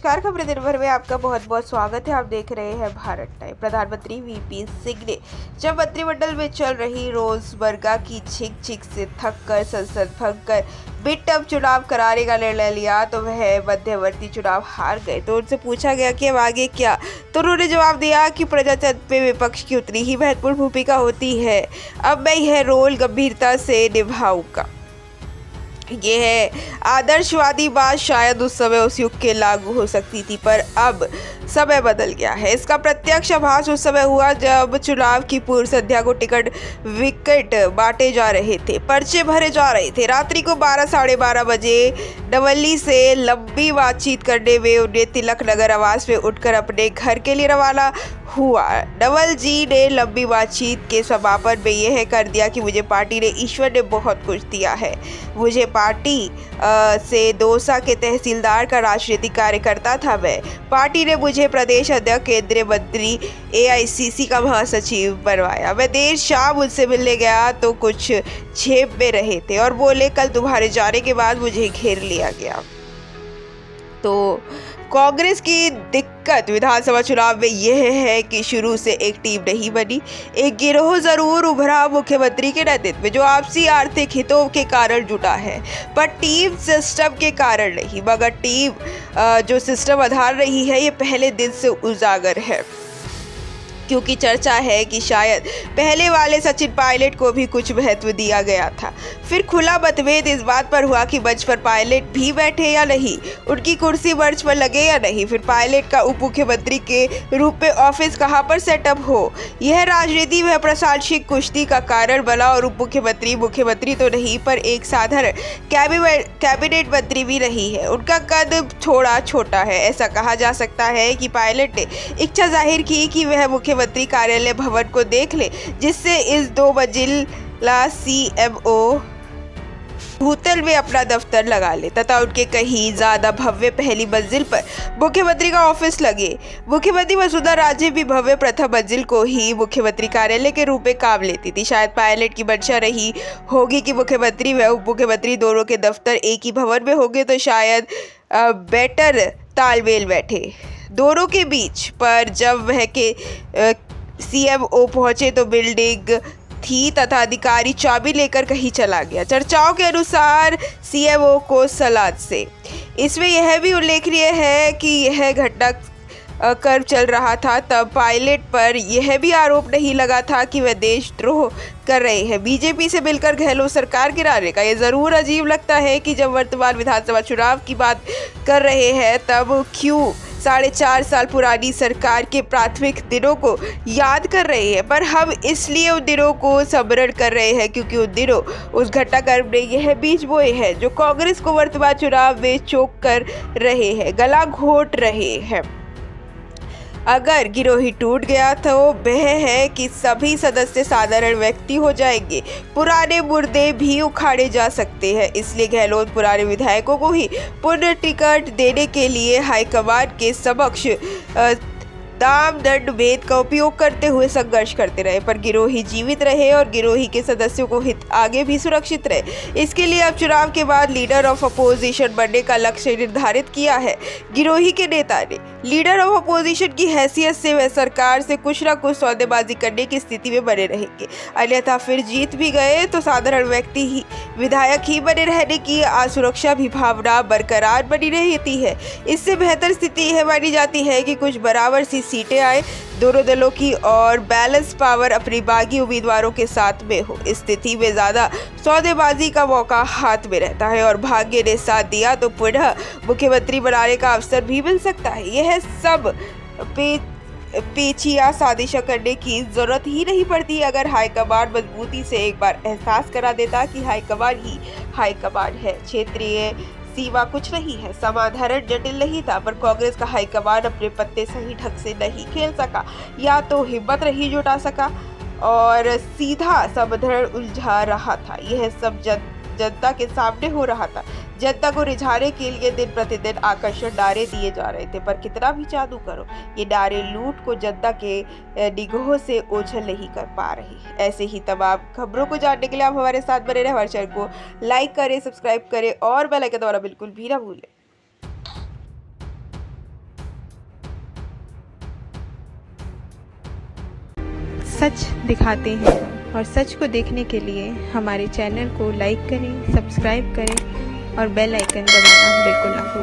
नमस्कार, खबरें दिन भर में आपका बहुत बहुत स्वागत है। आप देख रहे हैं भारत टाइम। प्रधानमंत्री वीपी सिंह ने जब मंत्रिमंडल में चल रही रोजमर्रा की छिक से थक कर संसद भंग कर मिड टर्म चुनाव कराने का निर्णय लिया तो वह मध्यवर्ती चुनाव हार गए। तो उनसे पूछा गया कि अब आगे क्या, तो उन्होंने जवाब दिया कि प्रजातंत्र में विपक्ष की उतनी ही महत्वपूर्ण भूमिका होती है। अब मैं यह रोल गंभीरता से निभाऊंगा। ये है आदर्शवादी बात शायद उस समय उस युग के लागू हो सकती थी, पर अब समय बदल गया है। इसका प्रत्यक्ष आभास उस समय हुआ जब चुनाव की पूर्व संध्या को टिकट विकेट बांटे जा रहे थे, पर्चे भरे जा रहे थे। रात्रि को 12-12:30 बजे नवल्ली से लंबी बातचीत करने में उन्हें तिलक नगर आवास में उठकर अपने घर के लिए रवाना हुआ। नवल जी ने लंबी बातचीत के समापन में यह कर दिया कि मुझे पार्टी ने, ईश्वर ने बहुत कुछ दिया है। मुझे पार्टी से दौसा के तहसीलदार का राजनीतिक कार्यकर्ता था मैं। पार्टी ने मुझे प्रदेश अध्यक्ष, केंद्रीय मंत्री, एआईसीसी का महासचिव बनवाया। मैं देर शाम उनसे मिलने गया तो कुछ झेप में रहे थे और बोले कल तुम्हारे जाने के बाद मुझे घेर लिया गया। तो कांग्रेस की दिक्कत विधानसभा चुनाव में यह है कि शुरू से एक टीम नहीं बनी। एक गिरोह जरूर उभरा मुख्यमंत्री के नेतृत्व में जो आपसी आर्थिक हितों के कारण जुटा है, पर टीम सिस्टम के कारण नहीं। मगर टीम जो सिस्टम आधार रही है ये पहले दिन से उजागर है, क्योंकि चर्चा है कि शायद पहले वाले सचिन पायलट को भी कुछ महत्व दिया गया था। फिर खुला मतभेद इस बात पर हुआ कि मंच पर पायलट भी बैठे या नहीं, उनकी कुर्सी मंच पर लगे या नहीं, फिर पायलट का उप मुख्यमंत्री के रूप में ऑफिस कहां पर सेटअप हो। यह राजनीति में प्रशासनिक कुश्ती का कारण बना और उप मुख्यमंत्री मुख्यमंत्री तो नहीं पर एक साधारण कैबिनेट मंत्री भी नहीं है। उनका कद थोड़ा छोटा है। ऐसा कहा जा सकता है कि पायलट ने इच्छा जाहिर की कि वह मुख्यमंत्री कार्यालय भवन को देख ले, जिससे इस 2 मंजिला सीएमओ भूतल में अपना दफ्तर लगा ले तथा उनके कहीं ज्यादा भव्य पहली मंजिल पर मुख्यमंत्री का ऑफिस लगे। मुख्यमंत्री वसुंधरा राजे भी भव्य प्रथम मंजिल को ही मुख्यमंत्री कार्यालय के रूप में काम लेती थी। शायद पायलट की मंशा रही होगी कि मुख्यमंत्री व उप मुख्यमंत्री दोनों के दफ्तर एक ही भवन में होंगे तो शायद बेटर तालमेल बैठे दोनों के बीच। पर जब वह के सीएमओ पहुंचे तो बिल्डिंग थी तथा अधिकारी चाबी लेकर कहीं चला गया। चर्चाओं के अनुसार सीएमओ को सलाद से। इसमें यह भी उल्लेखनीय है कि यह घटना कर चल रहा था तब पायलट पर यह भी आरोप नहीं लगा था कि वह देशद्रोह कर रहे हैं, बीजेपी से मिलकर गहलोत सरकार गिराने का। यह जरूर अजीब लगता है कि जब वर्तमान विधानसभा चुनाव की बात कर रहे हैं तब क्यों 4.5 साल पुरानी सरकार के प्राथमिक दिनों को याद कर रहे हैं। पर हम इसलिए उन दिनों को स्मरण कर रहे हैं क्योंकि उन दिनों उस घटनाक्रम ने यह बीज बोए हैं जो कांग्रेस को वर्तमान चुनाव में चोक कर रहे हैं, गला घोट रहे हैं। अगर गिरोही टूट गया तो वह है कि सभी सदस्य साधारण व्यक्ति हो जाएंगे, पुराने मुर्दे भी उखाड़े जा सकते हैं। इसलिए गहलोत पुराने विधायकों को ही पुनः टिकट देने के लिए हाईकमान के समक्ष दाम दंड भेद का उपयोग करते हुए संघर्ष करते रहे, पर गिरोही जीवित रहे और गिरोही के सदस्यों को हित आगे भी सुरक्षित रहे। इसके लिए अब चुनाव के बाद लीडर ऑफ अपोजिशन बनने का लक्ष्य निर्धारित किया है। गिरोही के नेता ने लीडर ऑफ अपोजिशन की हैसियत से वह सरकार से कुछ न कुछ सौदेबाजी करने की स्थिति में बने रहेंगे, अन्यथा फिर जीत भी गए तो साधारण व्यक्ति ही विधायक ही बने रहने की असुरक्षा भी भावना बरकरार बनी रहती है। इससे बेहतर स्थिति यह मानी जाती है कि कुछ बराबर सी सीटें आए दोनों दलों की और बैलेंस पावर अपनी बागी उम्मीदवारों के साथ में हो। इस स्थिति में ज्यादा सौदेबाजी का मौका हाथ में रहता है और भाग्य ने साथ दिया तो पुनः मुख्यमंत्री बनाने का अवसर भी मिल सकता है। यह सब पेचिया साजिशें करने की जरूरत ही नहीं पड़ती अगर हाईकमान मजबूती से एक बार एहसास करा देता कि हाईकमान ही हाईकमान है। क्षेत्रीय सीमा कुछ नहीं है, समाधारण जटिल नहीं था, पर कांग्रेस का हाईकमान अपने पत्ते सही ढंग से नहीं खेल सका, या तो हिम्मत नहीं जुटा सका और सीधा समाधान उलझा रहा था। यह सब जनता के सामने हो रहा था। जनता को रिझाने के लिए दिन प्रतिदिन आकर्षक नारे दिए जा रहे थे, पर कितना भी जादू करो ये नारे लूट को जनता के निगाहों से ओझल नहीं कर पा रही। ऐसे ही तमाम खबरों को जानने के लिए आप हमारे साथ बने रहें। हमारे चैनल को लाइक करें, सब्सक्राइब करें और बेल आइकन दबाना बिल्कुल भी ना भूलें। सच दिखाते हैं और सच को देखने के लिए हमारे चैनल को लाइक करें, सब्सक्राइब करें और बेल आइकन दबाना बिल्कुल ना भूलें।